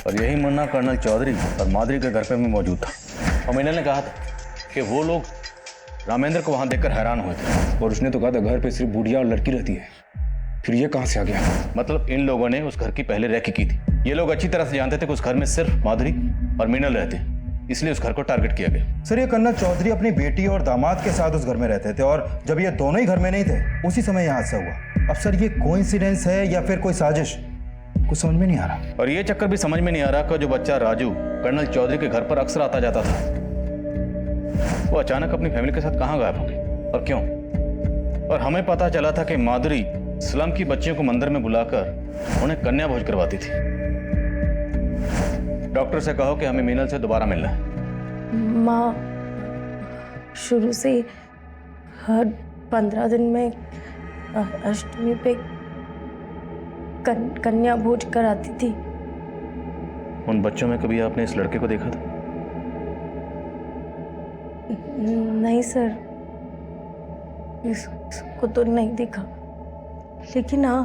Speaker 7: और यही मुन्ना कर्नल चौधरी और माधुरी के घर पे भी मौजूद था। और मीनल ने कहा था कि वो लोग रामेंद्र को वहां देखकर हैरान हुए थे, और उसने तो कहा था घर पे सिर्फ बुढ़िया और लड़की रहती है, फिर ये कहां से आ गया? मतलब इन लोगों ने उस घर की पहले रेकी की थी। ये लोग अच्छी तरह से जानते थे कि उस घर में सिर्फ माधुरी और मीनल रहते हैं, इसलिए उस घर को टारगेट किया गया।
Speaker 6: सर ये कर्नल चौधरी अपनी बेटी और दामाद के साथ उस घर में रहते थे और जब ये दोनों ही घर में नहीं थे उसी समय यह हादसा हुआ। अब सर ये कोइंसिडेंस है या फिर कोई साजिश, कुछ समझ में नहीं आ रहा।
Speaker 7: और ये चक्कर भी समझ में नहीं आ रहा कि जो बच्चा राजू कर्नल चौधरी के घर पर अक्सर आता जाता था, वो अचानक अपनी फैमिली के साथ कहाँ गायब हो गई और क्यों? और हमें पता चला था कि माधुरी स्लम की बच्चियों को मंदिर में बुलाकर उन्हें कन्या भोज करवाती थी। डॉक्टर से कहो कि हमें मीनल से दोबारा मिलना है।
Speaker 12: माँ शुरू से हर 15 दिन में अष्टमी पे कन्या भोज कराती थी।
Speaker 7: उन बच्चों में कभी आपने इस लड़के को देखा था?
Speaker 12: नहीं सर, इसको तो नहीं देखा, लेकिन हाँ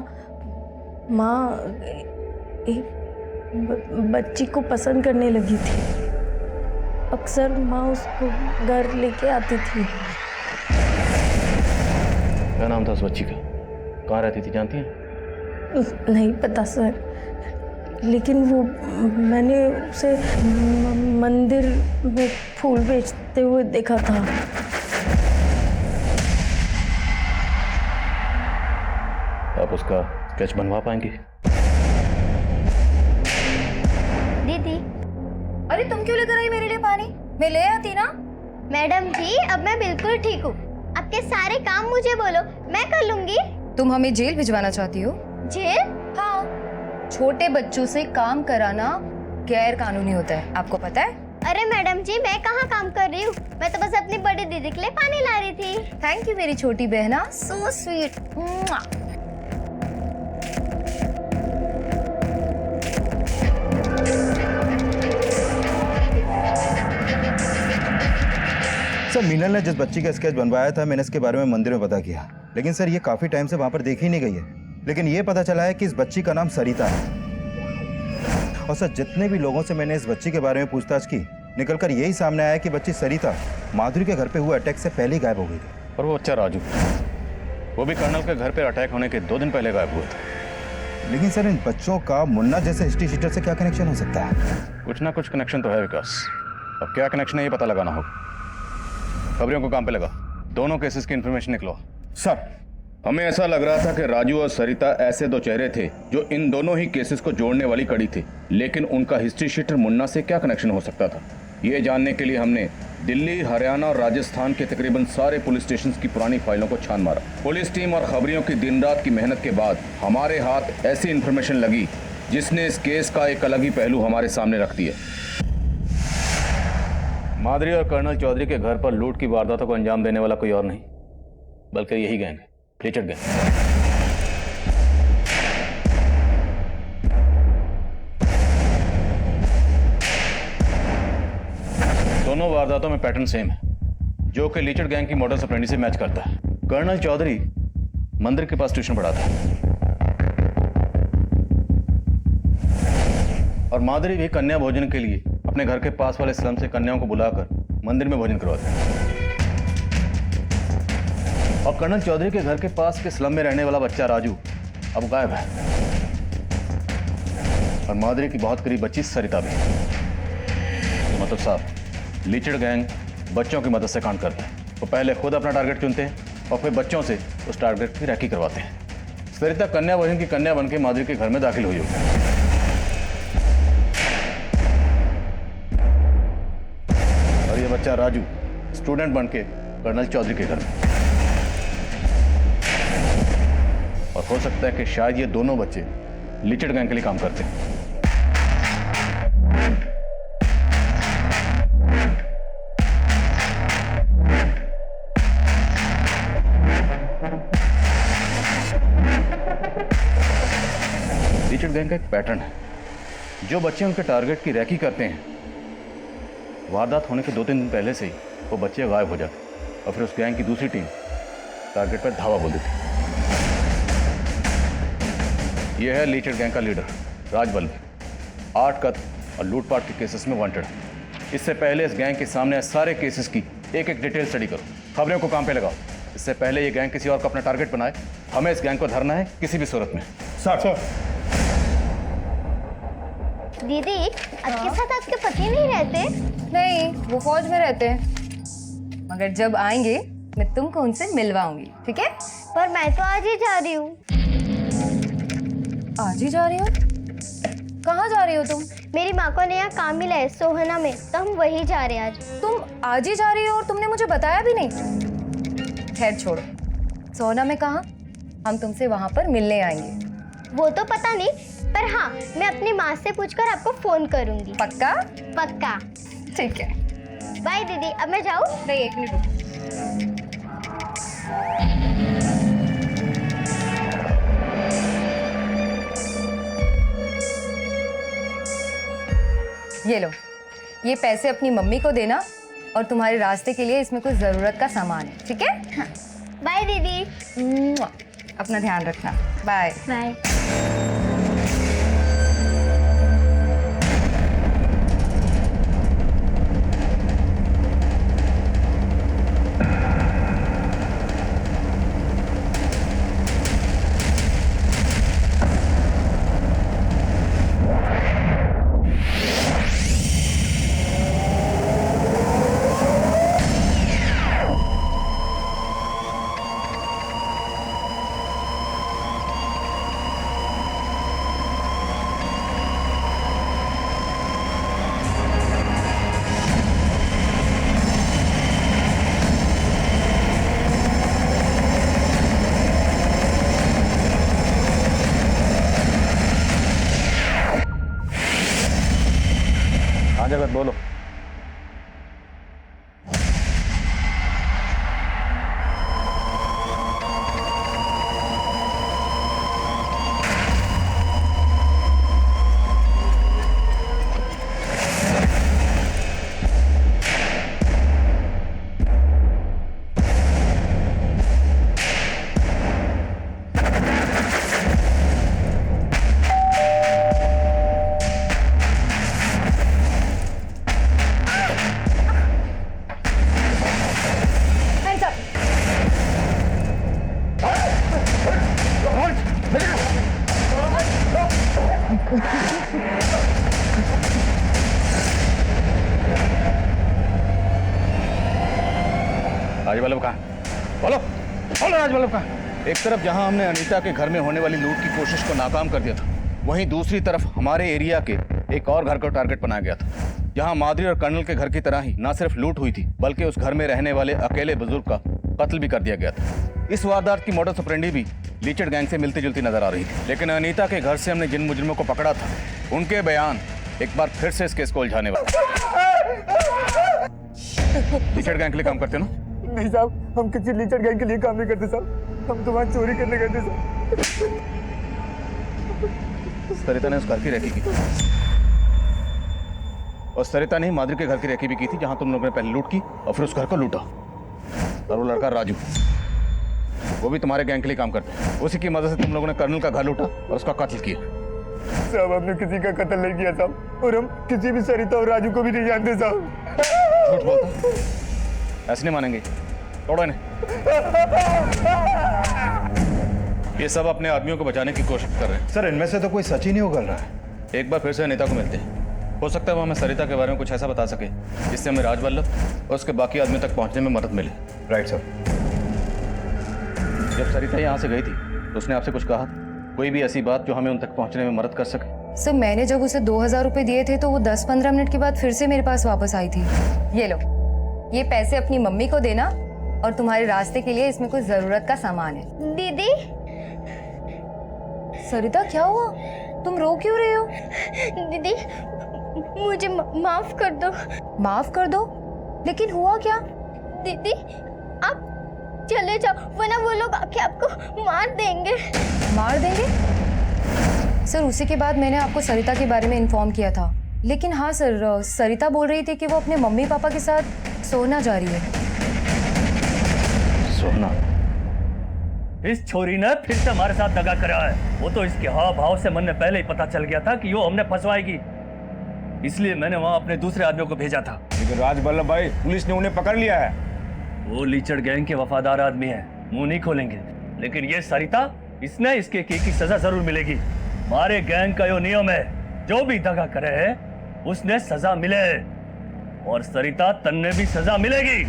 Speaker 12: माँ एक बच्ची को पसंद करने लगी थी। अक्सर माँ उसको घर लेके आती थी।
Speaker 7: क्या नाम था उस बच्ची का? कहाँ रहती थी जानती हैं?
Speaker 12: नहीं पता सर, लेकिन वो मैंने उसे मंदिर में फूल बेचते हुए देखा था।
Speaker 7: आप उसका स्केच बनवा पाएंगे?
Speaker 9: दीदी,
Speaker 2: अरे तुम क्यों लेकर आई मेरे लिए पानी? मैं ले आती ना।
Speaker 9: मैडम जी अब मैं बिल्कुल ठीक हूँ। आपके सारे काम मुझे बोलो, मैं कर लूंगी।
Speaker 2: तुम हमें जेल भिजवाना चाहती हो?
Speaker 9: जेल?
Speaker 2: हाँ, छोटे बच्चों से काम कराना गैर कानूनी होता है, आपको पता है?
Speaker 9: अरे मैडम जी मैं कहाँ काम कर रही हूँ, मैं तो बस अपनी बड़ी दीदी के लिए पानी ला रही थी।
Speaker 2: थैंक यू मेरी छोटी बहना, सो स्वीट।
Speaker 6: सर मीनल ने जिस बच्ची का स्केच बनवाया था मैंने इसके बारे में मंदिर में पता किया, लेकिन सर ये काफी टाइम से वहां पर देखी नहीं गई है। लेकिन ये पता चला है कि इस बच्ची का नाम सरिता है। और सर जितने भी लोगों से मैंने इस बच्ची के बारे में पूछताछ की, निकलकर यही सामने आया कि बच्ची सरिता माधुरी के घर पे हुए अटैक से पहले ही गायब हो गई थी।
Speaker 7: और वो बच्चा राजू, वो भी कर्नल के घर पर अटैक होने के 2 दिन पहले गायब हुआ था।
Speaker 6: लेकिन सर इन बच्चों का मुन्ना जैसे हिस्ट्री शीटर से क्या कनेक्शन हो सकता है?
Speaker 7: कुछ ना कुछ कनेक्शन तो है विकास, अब क्या कनेक्शन है ये पता लगाना होगा। खबरियों को काम पे लगा, दोनों केसेस की इंफॉर्मेशन निकलो।
Speaker 6: सर
Speaker 7: हमें ऐसा लग रहा था कि राजू और सरिता ऐसे 2 चेहरे थे जो इन दोनों ही केसेस को जोड़ने वाली कड़ी थे, लेकिन उनका हिस्ट्री शीटर मुन्ना से क्या कनेक्शन हो सकता था, ये जानने के लिए हमने दिल्ली, हरियाणा और राजस्थान के तकरीबन सारे पुलिस स्टेशन की पुरानी फाइलों को छान मारा। पुलिस टीम और खबरियों की दिन रात की मेहनत के बाद हमारे हाथ ऐसी इंफॉर्मेशन लगी जिसने इस केस का एक अलग ही पहलू हमारे सामने रख दिया। माधुरी और कर्नल चौधरी के घर पर लूट की वारदातों को अंजाम देने वाला कोई और नहीं बल्कि यही गैंग है, लिचड़ गैंग। दोनों वारदातों में पैटर्न सेम है, जो कि लिचड़ गैंग की मॉडस ऑपरेंडी से मैच करता है। कर्नल चौधरी मंदिर के पास ट्यूशन पढ़ाता है और माधुरी भी कन्या भोजन के लिए अपने घर के पास वाले स्लम से कन्याओं को बुलाकर मंदिर में भोजन करवाते हैं। और कर्नल चौधरी के घर के पास के स्लम में रहने वाला बच्चा राजू अब गायब है और माधुरी की बहुत करीब बच्ची सरिता भी। तो मतलब साहब लिचड़ गैंग बच्चों की मदद से काम करता है। वो पहले खुद अपना टारगेट चुनते हैं और फिर बच्चों से उस टारगेट की रैकी करवाते हैं। सरिता कन्या भोजन की कन्या बनकर माधुरी के घर में दाखिल हुई होगी और ये बच्चा राजू स्टूडेंट बनके कर्नल चौधरी के घर में। और हो सकता है कि शायद ये दोनों बच्चे लिचड़ गैंग के लिए काम करते हैं। लिचड़ गैंग का एक पैटर्न है, जो बच्चे उनके टारगेट की रैकी करते हैं, वारदात होने के 2-3 दिन पहले से ही वो बच्चे गायब हो जाते और फिर उस गैंग की दूसरी टीम टारगेट पर धावा बोल देती। यह है लिचड़ गैंग का लीडर राजबल्लभ, 8 कत्ल और लूटपाट के केसेस में वांटेड है। इससे पहले इस गैंग के सामने सारे केसेस की एक-एक डिटेल स्टडी करो, खबरों को काम पे लगाओ। इससे पहले ये गैंग किसी और को अपना टारगेट बनाए हमें इस गैंग को धरना है किसी भी सूरत में।
Speaker 6: सर
Speaker 9: दीदी, आपके साथ आपके पति नहीं रहते?
Speaker 2: नहीं, वो फौज में रहते हैं, मगर जब आएंगे मैं तुमको उनसे मिलवाऊंगी, ठीक है?
Speaker 9: पर मैं तो आज ही जा रही हूँ।
Speaker 2: आज ही जा रही हो? कहाँ जा रही हो तुम?
Speaker 9: मेरी माँ को नया काम मिला है सोहना में, तो हम वही जा रहे हैं आज।
Speaker 2: तुम आज ही जा रही हो और तुमने मुझे बताया भी नहीं? खैर छोड़ो, सोहना में कहाँ, हम तुमसे वहां पर मिलने आएंगे।
Speaker 9: वो तो पता नहीं, पर हाँ, मैं अपनी माँ से पूछकर आपको फोन करूंगी।
Speaker 2: पक्का?
Speaker 9: पक्का।
Speaker 2: ठीक है,
Speaker 9: बाय दीदी, अब मैं जाऊँ?
Speaker 2: नहीं, 1 मिनट रुको। ये लो, ये पैसे अपनी मम्मी को देना और तुम्हारे रास्ते के लिए इसमें कुछ जरूरत का सामान है, ठीक है?
Speaker 9: हाँ। बाय दीदी।
Speaker 2: अपना ध्यान रखना। Bye
Speaker 9: bye.
Speaker 7: हाँ जगत बोलो। राजवल्लभ कहाँ? बोलो बोलो, राजवल्लभ कहाँ? एक तरफ जहां हमने अनीता के घर में होने वाली लूट की कोशिश को नाकाम कर दिया था, वहीं दूसरी तरफ हमारे एरिया के एक और घर को टारगेट बनाया गया था, जहां माधुरी और कर्नल के घर की तरह ही न सिर्फ लूट हुई थी, बल्कि उस घर में रहने वाले अकेले बुजुर्ग का कत्ल भी कर दिया गया था। इस वारदात की मॉडस ऑपरेंडी भी लीचड़ गैंग से मिलती जुलती नजर आ रही थी, लेकिन अनीता के घर से हमने जिन मुजरिमों को पकड़ा था, उनके बयान एक बार फिर से इस केस को उलझाने वाले। लीचड़ गैंग के लिए काम करते ना?
Speaker 11: नहीं साहब, हम किसी लीचड़ गैंग के लिए काम नहीं करते साहब, हम तो वहाँ चोरी करने गए थे साहब।
Speaker 7: सरिता ने उस घर की रेकी की, और सरिता ने माधुरी के घर की रेकी भी की थी, जहां तुम लोगों ने पहले लूट की और फिर उस घर को लूटा। और वो लड़का राजू, वो भी तुम्हारे गैंग के लिए काम करता है। उसी की मदद से तुम लोगों ने कर्नल का घर लूटा और उसका कत्ल किया।
Speaker 11: साहब हमने किसी का कत्ल नहीं किया साहब, और हम किसी भी सरिता और राजू को भी नहीं जानते साहब।
Speaker 7: झूठ बोलता, ऐसे नहीं मानेंगे, तोड़ो इन्हें। ये सब अपने आदमियों को बचाने की कोशिश कर रहे हैं।
Speaker 6: सर, इनमें से तो कोई सच ही नहीं उगल रहा है।
Speaker 7: एक बार फिर से अनीता को मिलते हैं, हो सकता है वो हमें सरिता के बारे में कुछ ऐसा बता सके जिससे हमें राजवल्लभ और उसके बाकी आदमियों तक पहुंचने में मदद मिले।
Speaker 6: Right sir.
Speaker 7: जब सरिता यहाँ से गई थी तो उसने आपसे कुछ कहा? कोई भी ऐसी बात जो हमें उन तक पहुंचने में मदद कर सके?
Speaker 2: सर, मैंने जब उसे 2000 रुपए दिए थे तो वो 10-15 मिनट के बाद फिर से मेरे पास वापस आई थी। ये लो, ये पैसे अपनी मम्मी को देना और तुम्हारे रास्ते के लिए इसमें कुछ जरूरत का सामान है।
Speaker 9: दीदी।
Speaker 2: सरिता, क्या हुआ? तुम रो क्यों रहे हो?
Speaker 9: दीदी, मुझे माफ कर दो।
Speaker 2: माफ कर दो? लेकिन हुआ क्या?
Speaker 9: दीदी, आप चले जाओ, वरना वो लोग आके आपको मार देंगे।
Speaker 2: मार देंगे? सर, उसी के बाद मैंने आपको सरिता के बारे में इन्फॉर्म किया था। लेकिन हाँ सर, सरिता बोल रही थी कि वो अपने मम्मी पापा के साथ सोना जा रही है।
Speaker 7: सोना?
Speaker 15: इस छोरी ने फिर से हमारे साथ दगा करा है। वो तो इसके हाव भाव से मन में पहले ही पता चल गया था कि वो हमने फंसवाएगी, इसलिए मैंने वहां अपने दूसरे आदमियों को भेजा था।
Speaker 11: लेकिन राजवल्लभ भाई, पुलिस ने उन्हें पकड़ लिया है।
Speaker 15: वो लीचड़ गैंग के वफादार आदमी है, मुंह नहीं खोलेंगे, लेकिन ये सरिता, इसने इसके की सजा जरूर मिलेगी। हमारे गैंग का यो नियम है, जो भी दगा करे है उसने सजा मिले, और सरिता तन्ने भी सजा मिलेगी।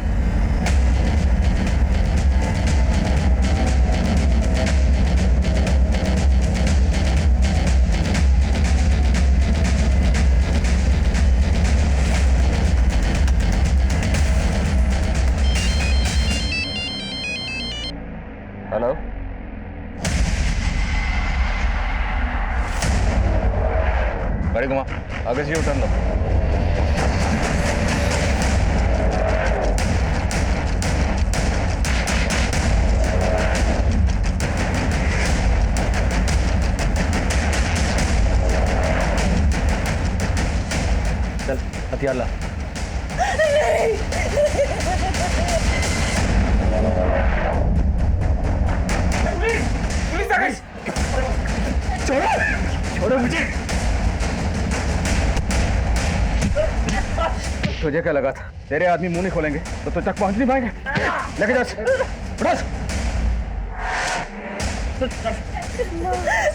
Speaker 7: हेलो, गाड़ी घुमा, आगे से उठा लो।
Speaker 15: चल हथियार ला।
Speaker 11: पुलिस आ गई। छोड़ो,
Speaker 15: छोड़ो मुझे।
Speaker 7: तुझे क्या लगा था तेरे आदमी मुंह नहीं खोलेंगे तो तुझ तक पहुंच नहीं पाएंगे? लेके जा, उठा।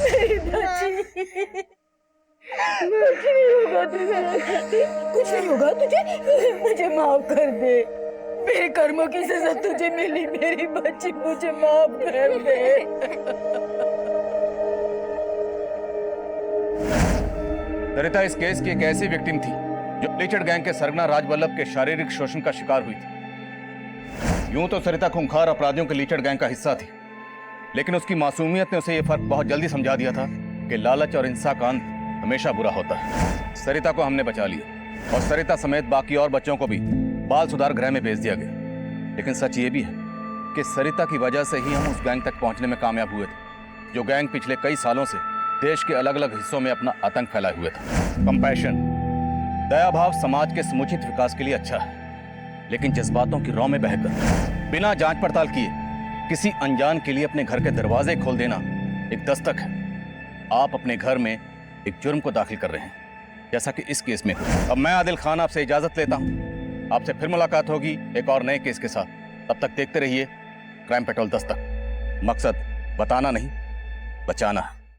Speaker 12: मेरी बच्ची, कुछ नहीं होगा तुझे, कुछ नहीं होगा तुझे, मुझे माफ कर दे। मेरे कर्मों की सजा तुझे मिली मेरी बच्ची, मुझे माफ कर दे।
Speaker 7: सरिता इस केस की एक ऐसी विक्टिम थी जो लीचड़ गैंग के सरगना राजवल्लभ के शारीरिक शोषण का शिकार हुई थी। यूं तो सरिता खूंखार अपराधियों के लीचड़ गैंग का हिस्सा थी, लेकिन उसकी मासूमियत ने उसे यह फर्क बहुत जल्दी समझा दिया था कि लालच और हिंसा का अंत हमेशा बुरा होता है। सरिता को हमने बचा लिया और सरिता समेत बाकी और बच्चों को भी बाल सुधार गृह में भेज दिया गया। लेकिन सच ये भी है कि सरिता की वजह से ही हम उस गैंग तक पहुंचने में कामयाब हुए थे, जो गैंग पिछले कई सालों से देश के अलग अलग हिस्सों में अपना आतंक फैलाए हुए था। कंपैशन, दया भाव समाज के समुचित विकास के लिए अच्छा है, लेकिन जज्बातों की रौ में बहकर बिना जांच पड़ताल किए किसी अनजान के लिए अपने घर के दरवाजे खोल देना एक दस्तक है। आप अपने घर में एक जुर्म को दाखिल कर रहे हैं, जैसा कि इस केस में हुआ। अब मैं आदिल खान आपसे इजाजत लेता हूं। आपसे फिर मुलाकात होगी एक और नए केस के साथ। तब तक देखते रहिए क्राइम पेट्रोल दस्तक। मकसद बताना नहीं, बचाना है।